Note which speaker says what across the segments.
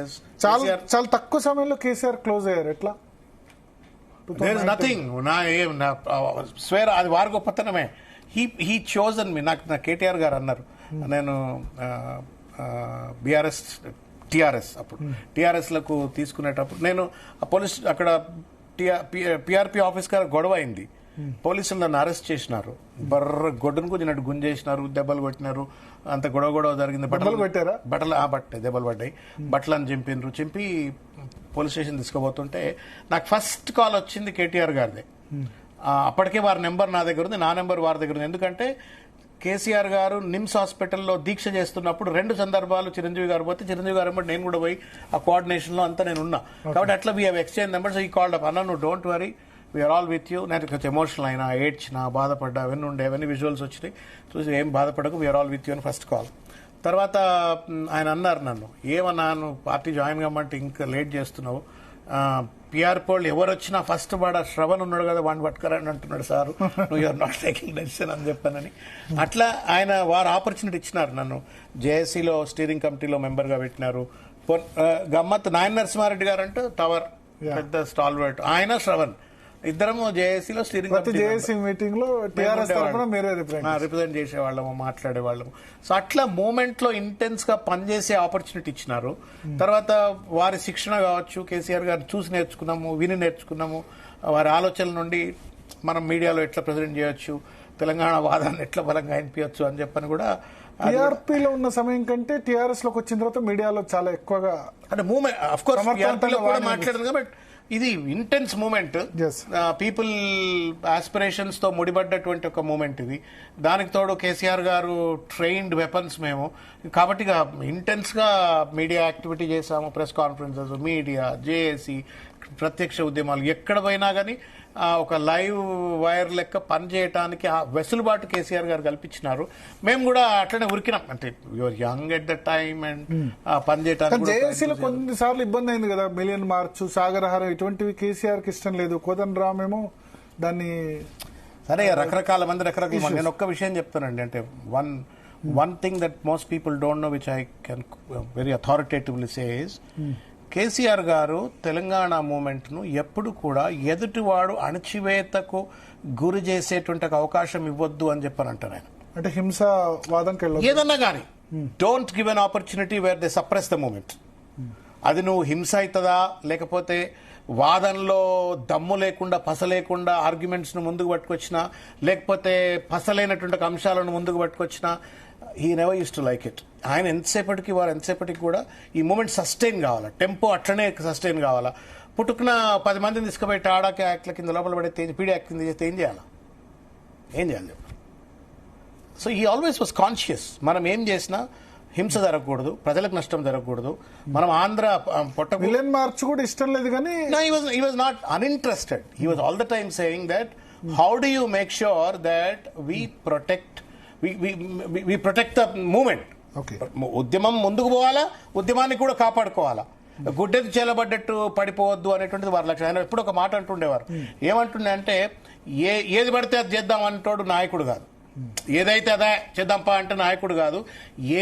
Speaker 1: కాంగ్రెస్.
Speaker 2: చాలా తక్కువ సమయంలో కేసీఆర్ క్లోజ్ అయ్యారు. ఎట్లా?
Speaker 1: There is nothing. స్వేర్ అది వారి గొప్పతనమే. హీ చోజన్ మీ. నాకు కేటీఆర్ గారు అన్నారు, నేను బీఆర్ఎస్ టీఆర్ఎస్ అప్పుడు టీఆర్ఎస్లకు తీసుకునేటప్పుడు నేను పోలీస్ అక్కడ పిఆర్పి ఆఫీస్ గారు గొడవ అయింది. పోలీసులు నన్ను అరెస్ట్ చేసినారు. గొడ్డును గుంజినట్టు గుంజేసినారు, దెబ్బలు కొట్టినారు, అంత గొడవ జరిగింది.
Speaker 2: బట్టలు కొట్టారా?
Speaker 1: దెబ్బలు పడ్డాయి. బట్టలను చింపి పోలీస్ స్టేషన్ తీసుకుపోతుంటే నాకు ఫస్ట్ కాల్ వచ్చింది కేటీఆర్ గారిదే. అప్పటికే వారి నెంబర్ నా దగ్గర ఉంది, నా నెంబర్ వారి దగ్గర ఉంది. ఎందుకంటే కేసీఆర్ గారు నిమ్స్ హాస్పిటల్లో దీక్ష చేస్తున్నప్పుడు 2 సందర్భాలు చిరంజీవి గారు పోతే చిరంజీవి గారు ఏమంటే నేను కూడా పోయి ఆ కోఆర్డినేషన్ లో అంతా నేను ఉన్నా. కాబట్టి అట్లా వీ హ్యావ్ ఎక్స్చేంజ్ నెంబర్స్. ఈ కాల్డ్ అప్, అన్న నువ్వు don't worry, we are all with you. నేను కొంచెం ఎమోషనల్ అయినా, ఏడ్చినా, బాధపడ్డా, అవన్నీ ఉండే, అవన్నీ విజువల్స్ వచ్చినాయి. చూసి ఏం బాధపడకు, వీఆర్ ఆల్ విత్ యూ అని ఫస్ట్ కాల్. తర్వాత ఆయన అన్నారు నన్ను, ఏమన్నా నువ్వు పార్టీ జాయిన్ కమ్మంటే ఇంకా లేట్ చేస్తున్నావు, పిఆర్ పోల్ ఎవరు వచ్చినా ఫస్ట్ శ్రవణ్ ఉన్నాడు కదా వాడిని పట్టుకరని అంటున్నాడు సార్, నువ్వు యూఆర్ నాట్ టేకింగ్ డెసిషన్ అని చెప్పానని. అట్లా ఆయన వారు ఆపర్చునిటీ ఇచ్చినారు. నన్ను జేఏసీలో స్టీరింగ్ కమిటీలో మెంబర్గా పెట్టినారు. గమ్మత్ నాయన నరసింహారెడ్డి గారు అంటే టవర్ పెద్ద స్టాల్వర్ట్, ఆయన శ్రవణ్ ఇద్దరము జేఏసీలో స్టీరింగ్
Speaker 2: జేఏసీ మీటింగ్ లో
Speaker 1: రిప్రజెంట్ చేసేవాళ్ళము, మాట్లాడేవాళ్ళము. సో అట్లా మూమెంట్ లో ఇంటెన్స్ గా పనిచేసే ఆపర్చునిటీ ఇచ్చినారు. తర్వాత వారి శిక్షణ కావచ్చు, కేసీఆర్ గారు చూసి నేర్చుకున్నాము, విని నేర్చుకున్నాము. వారి ఆలోచనల నుండి మనం మీడియాలో ఎట్లా ప్రజెంట్ చేయొచ్చు, తెలంగాణ వాదాన్ని ఎట్లా బలంగా వినిపించచ్చు అని చెప్పని కూడా.
Speaker 2: టీఆర్పీలో ఉన్న సమయం కంటే టీఆర్ఎస్ లోకి వచ్చిన తర్వాత మీడియాలో చాలా ఎక్కువగా
Speaker 1: అంటే మూమెంట్ ఆఫ్ కోర్స్ కూడా మాట్లాడదు కాబట్టి ఇది ఇంటెన్స్ మూమెంట్. పీపుల్ ఆస్పిరేషన్స్ తో ముడిపడ్డటువంటి ఒక మూమెంట్ ఇది. దానికి తోడు కేసీఆర్ గారు ట్రైన్డ్ వెపన్స్ మేము, కాబట్టి ఇంటెన్స్ గా మీడియా యాక్టివిటీ చేశాము. ప్రెస్ కాన్ఫరెన్సెస్, మీడియా, జేఏసీ, ప్రత్యక్ష ఉద్యమాలు ఎక్కడ పోయినా కానీ ఒక లైవ్ వైర్ లెక్క పనిచేయటానికి ఆ వెసులుబాటు కేసీఆర్ గారు కల్పించినారు. మేము కూడా అట్లనే ఉరికినాం. అంటే you're young at the time and పనిచేయటానికి.
Speaker 2: జేఏసీలో కొన్నిసార్లు ఇబ్బంది అయింది కదా, మిలియన్ మార్చ్, సాగరహారం ఇటువంటివి కేసీఆర్ కి ఇష్టం లేదు. కోదండరామ్ ఏమో దాన్ని
Speaker 1: సరే రకరకాల మంది రకరకాల. నేను ఒక్క విషయం చెప్తానండి, అంటే one thing that most people don't know which I can very authoritatively say is, KCR గారు తెలంగాణ మూమెంట్ ను ఎప్పుడు కూడా ఎదుటివాడు అణచివేతకు గురి చేసేటువంటి అవకాశం ఇవ్వద్దు అని చెప్పానంటారు ఆయన.
Speaker 2: అంటే హింసావాదం
Speaker 1: ఏదన్నా కానీ don't give an opportunity where they suppress the movement. అది నువ్వు హింస అవుతుందా, లేకపోతే వాదనలో దమ్ము లేకుండా పస లేకుండా ఆర్గ్యుమెంట్స్ ను ముందుకు పట్టుకొచ్చినా, లేకపోతే పసలేనటువంటి అంశాలను ముందుకు పట్టుకొచ్చినా, he never used to like it. ఆయన ఎంతసేపటికి కూడా ఈ మూమెంట్ సస్టైన్ కావాలా, టెంపో అట్లనే సస్టైన్ కావాలా. పుట్టుకున్న 10 మందిని తీసుకుపోయి టాడాకి యాక్ట్ల కింద లోపల పడితే పీడీ యాక్ట్ కింద చేస్తే ఏం చేయాలి? So he always was conscious. మనం ఏం చేసినా హింస జరగకూడదు, ప్రజలకు నష్టం జరగకూడదు. మనం ఆంధ్ర
Speaker 2: మిలియన్ మార్చ్ కూడా ఇష్టం లేదు కానీ
Speaker 1: he was not uninterested. He was all the time saying that how do you make sure that we protect the movement. ఉద్యమం ముందుకు పోవాలా, ఉద్యమాన్ని కూడా కాపాడుకోవాలా, గుడ్డెది చేలబడ్డట్టు పడిపోవద్దు అనేటువంటిది వారి లక్ష్యం. ఆయన ఎప్పుడు ఒక మాట అంటుండేవారు, ఏమంటుండే అంటే ఏది పడితే అది చేద్దాం అంటోడు నాయకుడు కాదు, ఏదైతే అదే చేద్దాంపా అంటే నాయకుడు కాదు,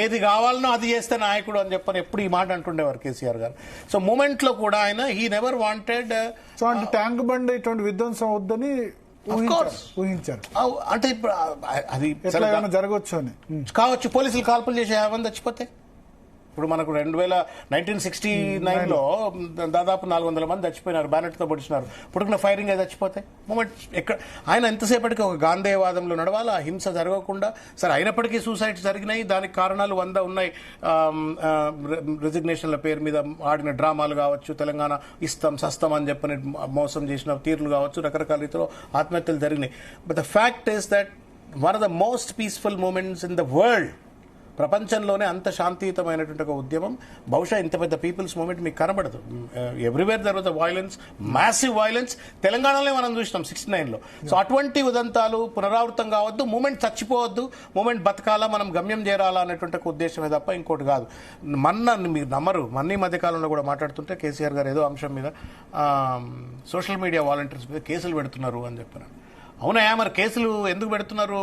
Speaker 1: ఏది కావాలనో అది చేస్తే నాయకుడు అని చెప్పని ఎప్పుడు ఈ మాట అంటుండేవారు కేసీఆర్ గారు. సో మూమెంట్ లో కూడా ఆయన he never wanted
Speaker 2: tank bund ఇటువంటి విధ్వంసం వద్దని ఊహించారు.
Speaker 1: అంటే ఇప్పుడు అది
Speaker 2: జరగవచ్చు అని
Speaker 1: కావచ్చు. పోలీసులు కాల్పులు చేసి 50 చచ్చిపోతే, ఇప్పుడు మనకు 2069లో దాదాపు 400 మంది చచ్చిపోయినారు, బ్యానెట్తో పొడిచినారు. పుట్టుకున్న ఫైరింగ్ అది చచ్చిపోతే మూమెంట్ ఎక్కడ. ఆయన ఎంతసేపటికి ఒక గాంధేయవాదంలో నడవాలి, ఆ హింస జరగకుండా. సరే అయినప్పటికీ సూసైడ్స్ జరిగినాయి, దానికి కారణాలు 100 ఉన్నాయి. రిజిగ్నేషన్ల పేరు మీద ఆడిన డ్రామాలు కావచ్చు, తెలంగాణ ఇస్తాం సస్తాం అని చెప్పని మోసం చేసిన తీర్లు కావచ్చు, రకరకాల రీతిలో ఆత్మహత్యలు జరిగినాయి. But the fact is that one of the most peaceful movements in the world, ప్రపంచంలోనే అంత శాంతియుతమైనటువంటి ఒక ఉద్యమం బహుశా ఇంత పెద్ద పీపుల్స్ మూవ్మెంట్ మీకు కనబడదు. Everywhere there was violence, massive violence. తెలంగాణలో మనం చూసినాం 69లో. సో అటువంటి ఉదంతాలు పునరావృతం కావద్దు, మూమెంట్ చచ్చిపోవద్దు, మూమెంట్ బతకాలా, మనం గమ్యం చేరాలా అనేటువంటి ఉద్దేశమే తప్ప ఇంకోటి కాదు. మీరు నమ్మరు, ఈ మధ్యకాలంలో కూడా మాట్లాడుతుంటే కేసీఆర్ గారు ఏదో అంశం మీద సోషల్ మీడియా వాలంటీర్స్ మీద కేసులు పెడుతున్నారు అని చెప్పినారు. అవునా, మరి కేసులు ఎందుకు పెడుతున్నారు?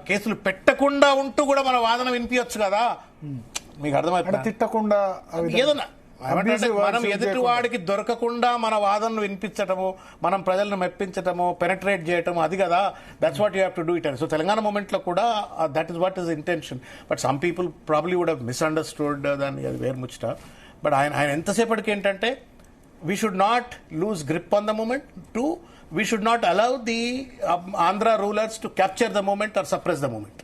Speaker 1: కేసులు పెట్టకుండా ఉంటూ కూడా మన వాదన వినిపించచ్చు కదా. మీకు అర్థమవుతుంది
Speaker 2: తిట్టకుండా
Speaker 1: ఏదన్నా మనం ఎదుటి వాడికి దొరకకుండా మన వాదనను వినిపించటము, మనం ప్రజలను మెప్పించటము, పెనట్రేట్ చేయటము, అది కదా. That's what you have to do it. So Telangana movement లో కూడా that is what is intention. But some people probably would have misunderstood దాన్ని, అది వేరు ముచ్చట. బట్ ఆయన ఎంతసేపటికి ఏంటంటే we should not lose grip on the movement. Too, we should not allow the Andhra rulers to capture the movement or suppress the movement.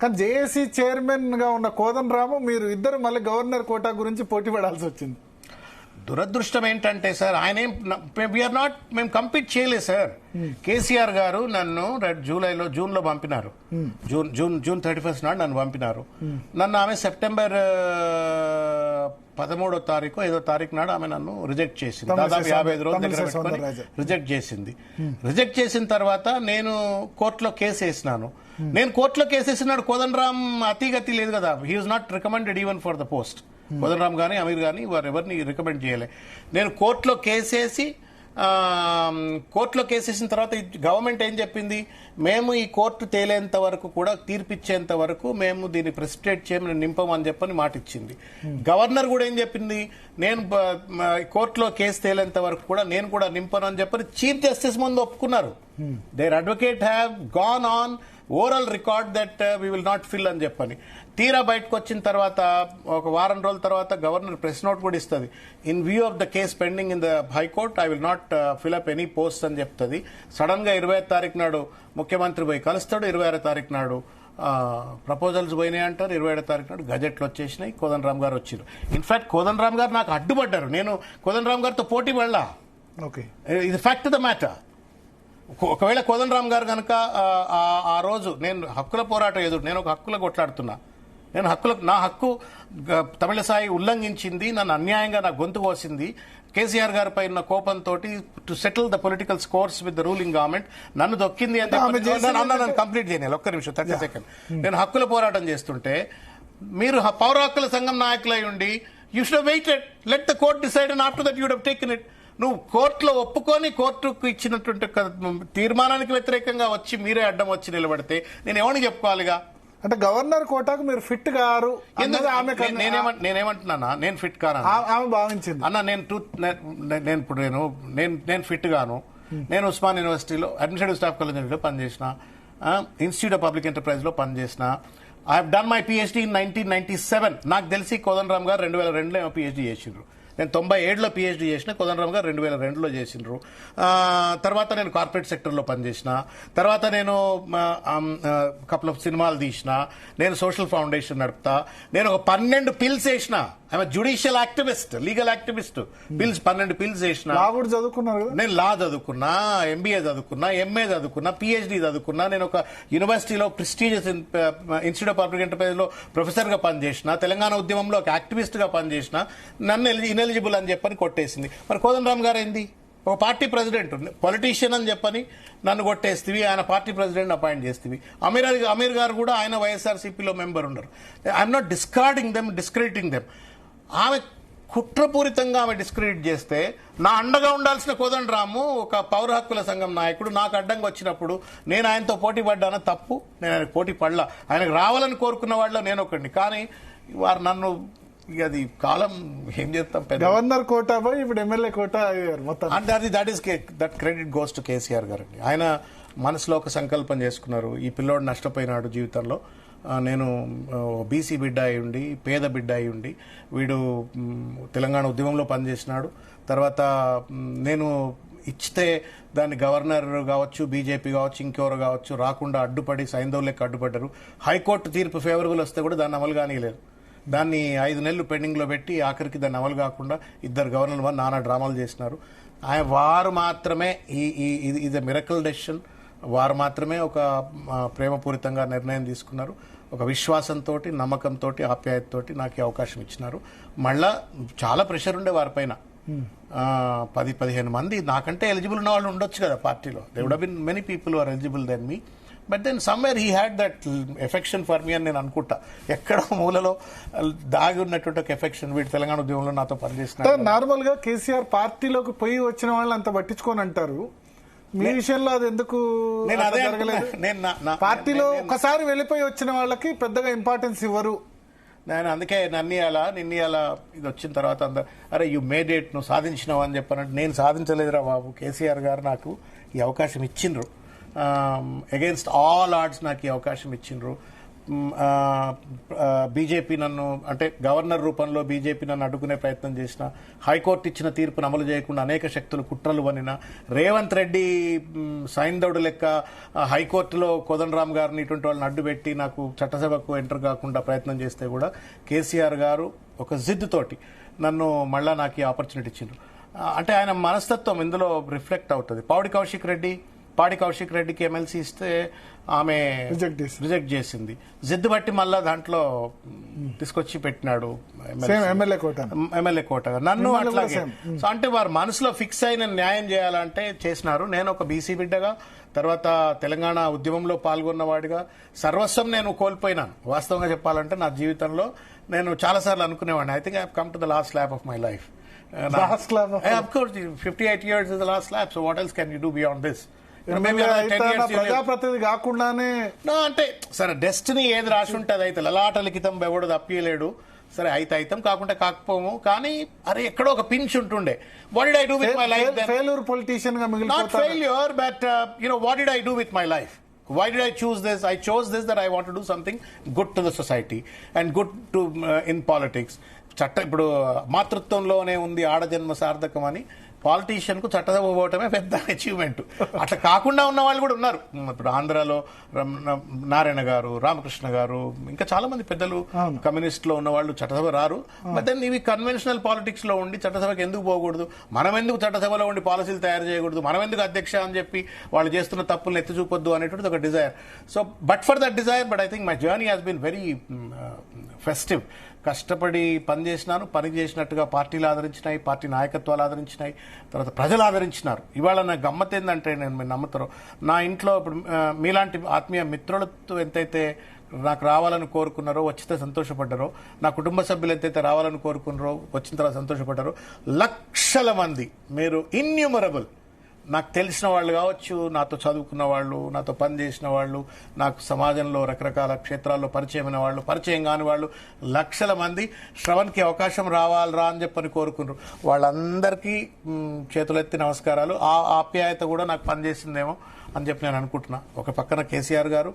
Speaker 2: కానీ JAC chairman గా ఉన్న కోదండరాము మీరు ఇద్దరు మళ్ళీ గవర్నర్ కోటా గురించి పోటీ పడాల్సి వచ్చింది.
Speaker 1: దురదృష్టం ఏంటంటే సార్, ఆయన మేము కంపీట్ చేయలేదు సార్. కేసీఆర్ గారు నన్ను జూన్ లో పంపినారు. జూన్ 31 నాడు నన్ను పంపినారు. నన్ను ఆమె సెప్టెంబర్ 13వ తారీఖు 5వ తారీఖు నాడు ఆమె నన్ను రిజెక్ట్ చేసింది. దాదాపు 55 రోజుల దగ్గర పెట్టుకొని రిజెక్ట్ చేసింది. రిజెక్ట్ చేసిన తర్వాత నేను కోర్టులో కేసు వేసినాను. నేను కోర్టులో కేసు వేసినాడు కోదండరాం అతిగతి లేదు కదా. He was not recommended even for the post. Kodandaram కానీ అమీర్ కానీ వారు ఎవరిని రికమెండ్ చేయలే. నేను కోర్టులో కేసేసి కేసేసిన తర్వాత గవర్నమెంట్ ఏం చెప్పింది, మేము ఈ కోర్టు తేలేంత వరకు కూడా, తీర్పిచ్చేంత వరకు మేము దీన్ని ప్రెసిపిటేట్ చేయమని నింపమని చెప్పని మాట ఇచ్చింది. గవర్నర్ కూడా ఏం చెప్పింది, నేను కోర్టులో కేసు తేలేంత వరకు కూడా నేను కూడా నింపను అని చెప్పని చీఫ్ జస్టిస్ ముందు ఒప్పుకున్నారు. Their advocate have gone on overall record that we will not fill అని చెప్పని. తీరా బయటకు వచ్చిన తర్వాత ఒక వారం రోజుల తర్వాత గవర్నర్ ప్రెస్ నోట్ కూడా ఇస్తుంది. In view of the case pending in the high court I will not fill up any post అని చెప్తుంది. సడన్ గా 25వ తారీఖు నాడు ముఖ్యమంత్రి పోయి కలుస్తాడు. 26వ తారీఖు నాడు ప్రపోజల్స్ పోయినాయి అంటారు. 27వ తారీఖు నాడు గజెట్లు వచ్చేసినాయి. కోదండరాం గారు వచ్చారు. ఇన్ఫాక్ట్ కోదండరాం గారు నాకు అడ్డుపడ్డారు. నేను కోదండరాం గారితో పోటీ పడలా. ఇది ఫ్యాక్ట్ ద మ్యాటర్. ఒకవేళ కోదండరాం గారు కనుక ఆ రోజు నేను హక్కుల పోరాటం ఎదురు, నేను ఒక హక్కుల కొట్లాడుతున్నా, నా హక్కు తమిళసాయి ఉల్లంఘించింది, నన్ను అన్యాయంగా నా గొంతు కోసింది, కేసీఆర్ గారిపై ఉన్న కోపంతో to settle the political scores with the ruling government నన్ను దొక్కింది అంటే నన్ను కంప్లీట్ చేయను. ఒక్క నిమిషం 30 సెకండ్. నేను హక్కుల పోరాటం చేస్తుంటే మీరు పౌర హక్కుల సంఘం నాయకులై ఉండి you should have waited, let the court decide and after that you would have taken it. నువ్వు కోర్టులో ఒప్పుకొని కోర్టుకు ఇచ్చినటువంటి తీర్మానానికి వ్యతిరేకంగా వచ్చి మీరే అడ్డం వచ్చి నిలబడితే నేను ఎవరికి చెప్పుకోవాలిగా?
Speaker 2: అంటే గవర్నర్ కోటాకు మీరు ఫిట్ గారు.
Speaker 1: నేనేమంటున్నా, నేను ఫిట్ కాను
Speaker 2: ఆమె భావించింది
Speaker 1: అన్న. నేను ఫిట్ గాను. నేను ఉస్మాన్ యూనివర్సిటీలో అడ్మినిస్ట్రేటివ్ స్టాఫ్ కాలేజీలో పనిచేసిన, ఇన్స్టిట్యూట్ ఆఫ్ పబ్లిక్ ఎంటర్ప్రైజ్ లో పనిచేసిన. I have done my PhD in 1997. నాకు తెలిసి కోదండరాం గారు 2002లో పిహెచ్డీ చేసిండ్రు. నేను 97లో పిహెచ్డీ చేసిన, కోదండరాం గారు 2002లో చేసిండ్రు. తర్వాత నేను కార్పొరేట్ సెక్టర్లో పనిచేసిన, తర్వాత నేను కపుల్ ఆఫ్ సినిమాలు తీసిన, నేను సోషల్ ఫౌండేషన్ నడుపుతా, నేను ఒక 12 పిల్స్ వేసిన. I'm judicial activist, legal activist. Pills 12 pills వేసిన. నేను లా చదువుకున్నా, ఎంబీఏ చదువుకున్నా, ఎంఏ చదువుకున్నా, పిహెచ్డీ చదువుకున్నా. నేను ఒక యూనివర్సిటీలో prestigious institute of public enterprise లో ప్రొఫెసర్ గా పనిచేసిన, తెలంగాణ ఉద్యమంలో ఒక యాక్టివిస్ట్ గా పనిచేసిన. నన్ను ఇనెలిజిబుల్ అని చెప్పని కొట్టేసింది. మరి కోదండరాం గారు ఏంది, ఒక పార్టీ ప్రెసిడెంట్, పొలిటీషియన్ అని చెప్పని నన్ను కొట్టేస్తేవి, ఆయన పార్టీ ప్రెసిడెంట్ అపాయింట్ చేస్తేవి. అమీర్ గారు కూడా ఆయన వైఎస్ఆర్సీపీలో మెంబర్ ఉన్నారు. I'm not discrediting them. ఆమె కుట్రపూరితంగా ఆమె డిస్క్రెడిట్ చేస్తే నా అండగా ఉండాల్సిన కోదండరాము ఒక పౌర హక్కుల సంఘం నాయకుడు నాకు అడ్డంగా వచ్చినప్పుడు నేను ఆయనతో పోటీ పడ్డాను. తప్పు. నేను ఆయనకు పోటీ పడలా. ఆయనకు రావాలని కోరుకున్న వాళ్ళలో నేను ఒకడిని. కానీ వారు నన్ను, అది కాలం ఏం చేస్తాం,
Speaker 2: గవర్నర్ కోటా పోయి ఇప్పుడు ఎమ్మెల్యే కోటా మొత్తం.
Speaker 1: అంటే that credit goes to KCR గారు అండి. ఆయన మనసులో ఒక సంకల్పం చేసుకున్నారు, ఈ పిల్లోడు నష్టపోయినాడు జీవితంలో, నేను బీసీ బిడ్డ అయి ఉండి, పేద బిడ్డ అయి ఉండి, వీడు తెలంగాణ ఉద్యమంలో పనిచేసినాడు. తర్వాత నేను ఇచ్చితే దాన్ని గవర్నర్ కావచ్చు, బీజేపీ కావచ్చు, ఇంకెవరు కావచ్చు రాకుండా అడ్డుపడి సైంధవులకి అడ్డుపడ్డారు. హైకోర్టు తీర్పు ఫేవరబుల్ వస్తే కూడా దాన్ని అమలు కానీయలేదు. దాన్ని 5 నెలలు పెండింగ్ లో పెట్టి ఆఖరికి దాన్ని అమలు కాకుండా 2 గవర్నర్లు నానా డ్రామాలు చేసినారు. వారు మాత్రమే ఇది మిరకల్ డెసిషన్. వారు మాత్రమే ఒక ప్రేమపూరితంగా నిర్ణయం తీసుకున్నారు. ఒక విశ్వాసంతో, నమ్మకంతో, ఆప్యాయతతో నాకు అవకాశం ఇచ్చినారు. మళ్ళా చాలా ప్రెషర్ ఉండే వారిపైన. 10-15 మంది నాకంటే ఎలిజిబుల్ ఉన్న వాళ్ళు ఉండొచ్చు కదా పార్టీలో. They would have been many people are eligible than me. But then somewhere he had that affection for me అని నేను అనుకుంటా. ఎక్కడో మూలలో దాగి ఉన్నటువంటి ఒక ఎఫెక్షన్. వీడు తెలంగాణ ఉద్యమంలో నాతో పనిచేసిన.
Speaker 2: నార్మల్ గా కేసీఆర్ పార్టీలోకి పోయి వచ్చిన వాళ్ళు అంత పట్టించుకొని అంటారు. మీ విషయంలో అది ఎందుకు జరగలేదు? పార్టీలో ఒకసారి వెళ్ళిపోయి వచ్చిన వాళ్ళకి పెద్దగా ఇంపార్టెన్స్ ఇవ్వరు.
Speaker 1: నేను అందుకే నిన్న అలా ఇది వచ్చిన తర్వాత అరే యు మేడ్ ఇట్, నువ్వు సాధించినావు అని చెప్పానంటే నేను సాధించలేదురా బాబు, కేసీఆర్ గారు నాకు ఈ అవకాశం ఇచ్చిండ్రు. అగైన్స్ట్ ఆల్ ఆర్డ్స్ నాకు ఈ అవకాశం ఇచ్చిండ్రు. బీజేపీ నన్ను, అంటే గవర్నర్ రూపంలో బీజేపీ నన్ను అడ్డుకునే ప్రయత్నం చేసిన, హైకోర్టు ఇచ్చిన తీర్పును అమలు చేయకుండా అనేక శక్తులు కుట్రలు వనిన, రేవంత్ రెడ్డి సైందౌడు లెక్క హైకోర్టులో కోదండరామ్ గారిని ఇటువంటి వాళ్ళని అడ్డుపెట్టి నాకు చట్టసభకు ఎంటర్ కాకుండా ప్రయత్నం చేస్తే కూడా కేసీఆర్ గారు ఒక జిద్దు తోటి నన్ను మళ్ళా నాకు ఈ ఆపర్చునిటీ ఇచ్చిండ్రు. అంటే ఆయన మనస్తత్వం ఇందులో రిఫ్లెక్ట్ అవుతుంది. పాడి కౌశిక్ రెడ్డికి ఎమ్మెల్సీ ఇస్తే ఆమె రిజెక్ట్ చేసింది. జిద్దు బట్టి మళ్ళా దాంట్లో తీసుకొచ్చి పెట్టినాడు ఎమ్మెల్యే కోటగా. నన్ను అట్లాగే. సో అంటే వారు మనసులో ఫిక్స్ అయిన న్యాయం చేయాలంటే చేసినారు. నేను ఒక బీసీ బిడ్డగా, తర్వాత తెలంగాణ ఉద్యమంలో పాల్గొన్నవాడిగా సర్వస్వం నేను కోల్పోయినాను. వాస్తవంగా చెప్పాలంటే నా జీవితంలో నేను చాలాసార్లు అనుకునేవాడిని, I think I have come to the last lap of my life. Of course, 58 years is the last lap. So what else can you do beyond this?
Speaker 2: ప్రజాప్రతినిధి కాకుండానే
Speaker 1: అంటే సరే డెస్టినీ ఏది రాసి ఉంటుంది, అయితే లలాట లిఖితం ఎవడు తప్పియలేడు. సరే అయితే కాకుండా కాకపోము, కానీ అరే ఎక్కడో ఒక పించ్ ఉంటుండే. What did I do with my life?
Speaker 2: Failure politician గా
Speaker 1: not failure, but what did I do with my life? Why did I choose this? I chose this that I want to do something good to the society and good to in politics. ఇప్పుడు మాతృత్వంలోనే ఉంది ఆడజన్మ సార్థకం అని politician కు చట్టసభ పోవటమే పెద్ద achievement. అట్లా కాకుండా ఉన్న వాళ్ళు కూడా ఉన్నారు. ఇప్పుడు ఆంధ్రాలో నారాయణ గారు, రామకృష్ణ గారు, ఇంకా చాలా మంది పెద్దలు కమ్యూనిస్ట్ లో ఉన్న వాళ్ళు చట్టసభ రారు. బట్ దెన్ ఇవి కన్వెన్షనల్ పాలిటిక్స్ లో ఉండి చట్టసభకి ఎందుకు పోకూడదు, మనం ఎందుకు చట్టసభలో ఉండి పాలసీలు తయారు చేయకూడదు, మనం ఎందుకు అధ్యక్ష అని చెప్పి వాళ్ళు చేస్తున్న తప్పులను ఎత్తి చూపొద్దు అనేటువంటిది ఒక desire. So but for that desire, but I think my journey has been very festive. కష్టపడి పని చేసినట్టుగా పార్టీలు ఆదరించినాయి, పార్టీ నాయకత్వాలు ఆదరించినాయి, తర్వాత ప్రజలు ఆదరించినారు. ఇవాళ నా గమ్మత్ ఏంటంటే, నేను మీరు నమ్ముతారో, నా ఇంట్లో ఇప్పుడు మీలాంటి ఆత్మీయ మిత్రులతో ఎంతైతే నాకు రావాలని కోరుకున్నారో, వచ్చితే సంతోషపడ్డారో, నా కుటుంబ సభ్యులు ఎంతైతే రావాలని కోరుకున్నారో, వచ్చిన తర్వాత సంతోషపడ్డారో, లక్షల మంది, మీరు ఇన్యూమరబుల్, నాకు తెలిసిన వాళ్ళు కావచ్చు, నాతో చదువుకున్న వాళ్ళు, నాతో పనిచేసిన వాళ్ళు, నాకు సమాజంలో రకరకాల క్షేత్రాల్లో పరిచయమైన వాళ్ళు, పరిచయం కాని వాళ్ళు, లక్షల మంది శ్రవణ్కి అవకాశం రావాలరా అని చెప్పని కోరుకున్నారు. వాళ్ళందరికీ చేతులెత్తి నమస్కారాలు. ఆ ఆప్యాయత కూడా నాకు పనిచేసిందేమో అని చెప్పి నేను అనుకుంటున్నా. ఒక పక్కన కేసీఆర్ గారు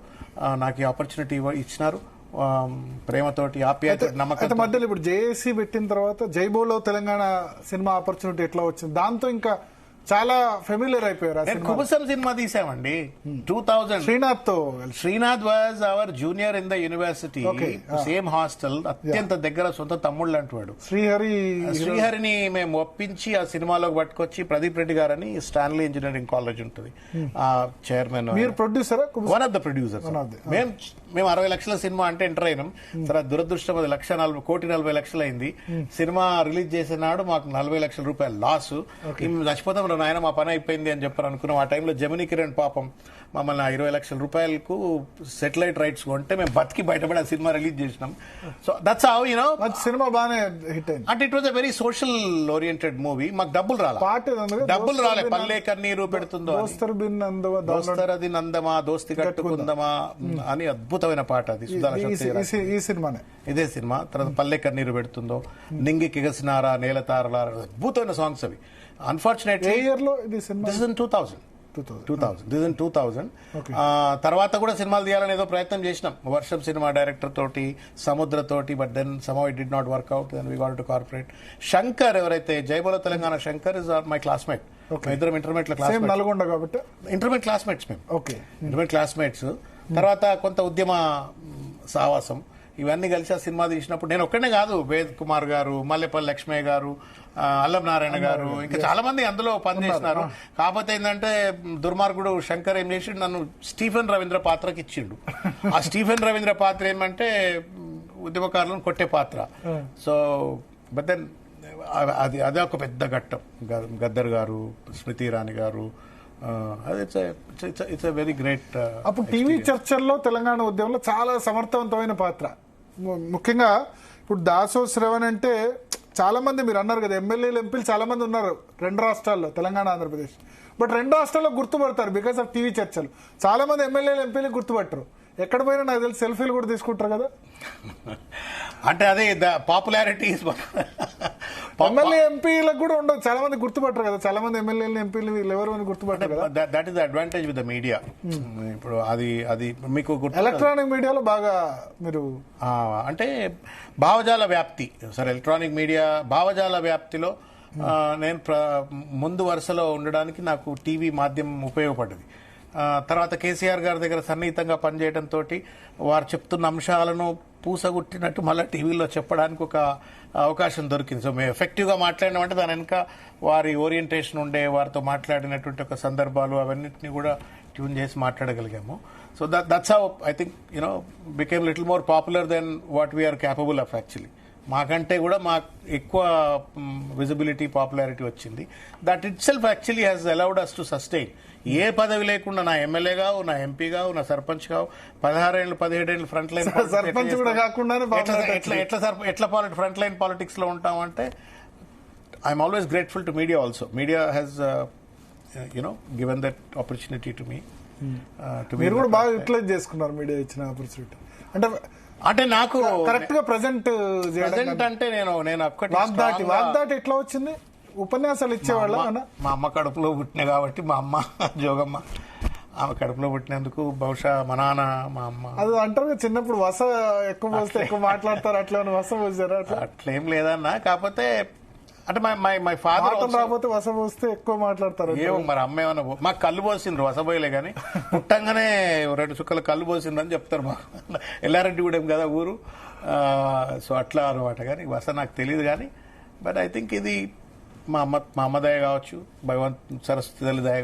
Speaker 1: నాకు ఈ ఆపర్చునిటీ ఇచ్చినారు, ప్రేమతోటి, ఆప్యాయత, నమ్మకం.
Speaker 2: మధ్యలో ఇప్పుడు జేఏసీ పెట్టిన తర్వాత జైబోలో తెలంగాణ సినిమా ఆపర్చునిటీ ఎట్లా వచ్చింది? దాంతో ఇంకా చాలా ఫెమిలియర్ అయిపోయారు.
Speaker 1: కుబుసం సినిమా తీసామండి 2000. Srinath was our junior in the university, same hostel, అత్యంత దగ్గర, సొంత తమ్ముళ్ళు అంటువాడు. శ్రీహరిని మేము ఒప్పించి ఆ సినిమాలోకి పట్టుకొచ్చి, ప్రదీప్ రెడ్డి గారని స్టాన్లీ ఇంజనీరింగ్ కాలేజ్ ఉంటుంది, ఆ chairman,
Speaker 2: producer,
Speaker 1: one of the producers. మేము 60 లక్షల సినిమా అంటే ఎంటర్ అయినాం. తర్వాత దురదృష్టం, 1,40,40,000 అయింది. సినిమా రిలీజ్ చేసిన నాడు మాకు 40 లక్షల రూపాయలు లాస్. చచ్చిపోతాం నాయన, మా పని అయిపోయింది అని చెప్పారు అనుకున్నాం. ఆ టైంలో జమినీ కిరణ్ పాపం మమ్మల్ని 20 లక్షల రూపాయలకు సెటిలైట్ రైట్స్ కొంటే మేము బతికి బయటపడి ఆ సినిమా రిలీజ్ చేసినాం. So that's how you know
Speaker 2: cinema బాగానే హిట్ అయింది.
Speaker 1: అంటే it was a very social oriented movie. మాకు డబ్బులు రాలే. పల్లె కన్నీరు పెడుతుందో, దోస్తరది నందమా, దోస్తి కట్టుకుందమా అని అద్భుతమైన పాట అది. ఇదే సినిమా. తర్వాత పల్లె కన్నీరు పెడుతుందో, నింగి కిగసినారా, నేల తారలారా, అద్భుతమైన సాంగ్స్ అవి. Unfortunately this in 2000. తర్వాత కూడా సినిమాలు తీయాలని ఏదో ప్రయత్నం చేసినాం, వర్షం సినిమా డైరెక్టర్ తోటి, సముద్ర తోటి, but then somehow it did not work out. Then we got to corporate. Shankar, ఎవరైతే జైబోలో Telangana Shankar is my classmate. ఇద్దరం ఇంటర్మీడియట్ క్లాస్మేట్స్ మేము. Intermediate classmates. తర్వాత కొంత ఉద్యమ సావాసం, ఇవన్నీ కలిసి ఆ సినిమా తీసినప్పుడు నేను ఒక్కడే కాదు, వేద్ కుమార్ గారు, మల్లెపల్లి లక్ష్మయ్య గారు, అల్లం నారాయణ గారు, ఇంకా చాలా మంది అందులో పనిచేసినారు. కాకపోతే ఏంటంటే దుర్మార్గుడు శంకర్ ఏం చేసి నన్ను స్టీఫెన్ రవీంద్ర పాత్రకి ఇచ్చిండు. ఆ స్టీఫెన్ రవీంద్ర పాత్ర ఏమంటే ఉద్యమకారులను కొట్టే పాత్ర. సో బట్ దెన్ అదే ఒక పెద్ద ఘట్టం. గద్దర్ గారు, స్మృతి ఇరానీ గారు, ఇట్స్ వెరీ గ్రేట్.
Speaker 2: అప్పుడు టీవీ చర్చల్లో తెలంగాణ ఉద్యమంలో చాలా సమర్థవంతమైన పాత్ర. ముఖ్యంగా ఇప్పుడు దాసో శ్రవణ్ అంటే చాలా మంది, మీరు అన్నారు కదా, ఎమ్మెల్యేలు, ఎంపీలు చాలా మంది ఉన్నారు 2 రాష్ట్రాల్లో, తెలంగాణ, ఆంధ్రప్రదేశ్. బట్ 2 రాష్ట్రాల్లో గుర్తుపడతారు బికాస్ ఆఫ్ టీవీ చర్చలు. చాలా మంది ఎమ్మెల్యేలు, ఎంపీలు గుర్తుపట్టరు. ఎక్కడ పోయినా నాకు తెలిసి సెల్ఫీలు కూడా తీసుకుంటారు కదా.
Speaker 1: అంటే అదే పాపులారిటీ
Speaker 2: ఎమ్మెల్యే ఎంపీలకు కూడా ఉండదు, చాలా మంది గుర్తుపట్టరు కదా, చాలా మంది ఎమ్మెల్యేలు ఎంపీలు వీళ్ళు ఎవరు అని గుర్తుపట్టరు కదా.
Speaker 1: That is the advantage with the media. ఇప్పుడు అది మీకు
Speaker 2: ఎలక్ట్రానిక్ మీడియాలో బాగా మీరు
Speaker 1: అంటే భావజాల వ్యాప్తి సార్, ఎలక్ట్రానిక్ మీడియా భావజాల వ్యాప్తిలో నేను ముందు వరుసలో ఉండడానికి నాకు టీవీ మాధ్యమం ఉపయోగపడ్డది. తర్వాత కేసీఆర్ గారి దగ్గర సన్నిహితంగా పనిచేయడంతో వారు చెప్తున్న అంశాలను పూసగుట్టినట్టు మళ్ళీ టీవీలో చెప్పడానికి ఒక అవకాశం దొరికింది. సో మేము ఎఫెక్టివ్గా మాట్లాడినామంటే దాని వెనుక వారి ఓరియంటేషన్ ఉండే, వారితో మాట్లాడినటువంటి ఒక సందర్భాలు అవన్నిటిని కూడా ట్యూన్ చేసి మాట్లాడగలిగాము. So that's how I think became little more popular then what we are capable of. Actually మాకంటే కూడా మాకు ఎక్కువ విజిబిలిటీ, పాపులారిటీ వచ్చింది. That itself actually has allowed us to sustain. ఏ పదవి లేకుండా నా ఎమ్మెల్యే కావు, నా ఎంపీ కావు, నా సర్పంచ్ కావు, 16 ఏళ్ళు 17 ఏళ్ళు ఫ్రంట్ లైన్
Speaker 2: సర్పంచ్ కూడా కాకుండా
Speaker 1: ఎట్లా ఫ్రంట్ లైన్ పాలిటిక్స్ లో ఉంటామంటే I'm always grateful to media also. Media has given that opportunity to me.
Speaker 2: మీరు కూడా బాగా యూటిలైజ్ చేసుకున్నారు మీడియా ఇచ్చిన ఆపర్చునిటీ.
Speaker 1: అంటే నాకు
Speaker 2: కరెక్ట్ గా ప్రెజెంట్
Speaker 1: అంటే నేను ఒక్కటి
Speaker 2: వాగ్దాటి ఎట్లా వచ్చింది? ఉపన్యాసాలు ఇచ్చేవాళ్ళ?
Speaker 1: మా అమ్మ కడుపులో పుట్టిన కాబట్టి, మా అమ్మ జోగమ్మ, ఆమె కడుపులో పుట్టినందుకు బహుశా మా నాన్న, మా అమ్మ
Speaker 2: అది అంటారు చిన్నప్పుడు వస ఎక్కువ పోస్తే ఎక్కువ మాట్లాడతారు, అట్లా వస పోసారు?
Speaker 1: అట్లేం లేదన్నా, కాకపోతే అంటే మై ఫాదర్
Speaker 2: రాకపోతే వస పోస్తే ఎక్కువ మాట్లాడతారు.
Speaker 1: ఏమో మరి అమ్మ ఏమన్నా మాకు కళ్ళు పోసిండ్రు, వసపోయలే కానీ పుట్టంగానే 2 చుక్కలు కళ్ళు పోసిండ్రని చెప్తారు. మా ఎల్లారెడ్డిగూడెం కదా ఊరు, సో అట్లా అనమాట. కానీ వస నాకు తెలియదు కానీ, బట్ ఐ థింక్ ఇది మా అమ్మ దయ కావచ్చు, భగవంత్ సరస్వతి తల్లి దయ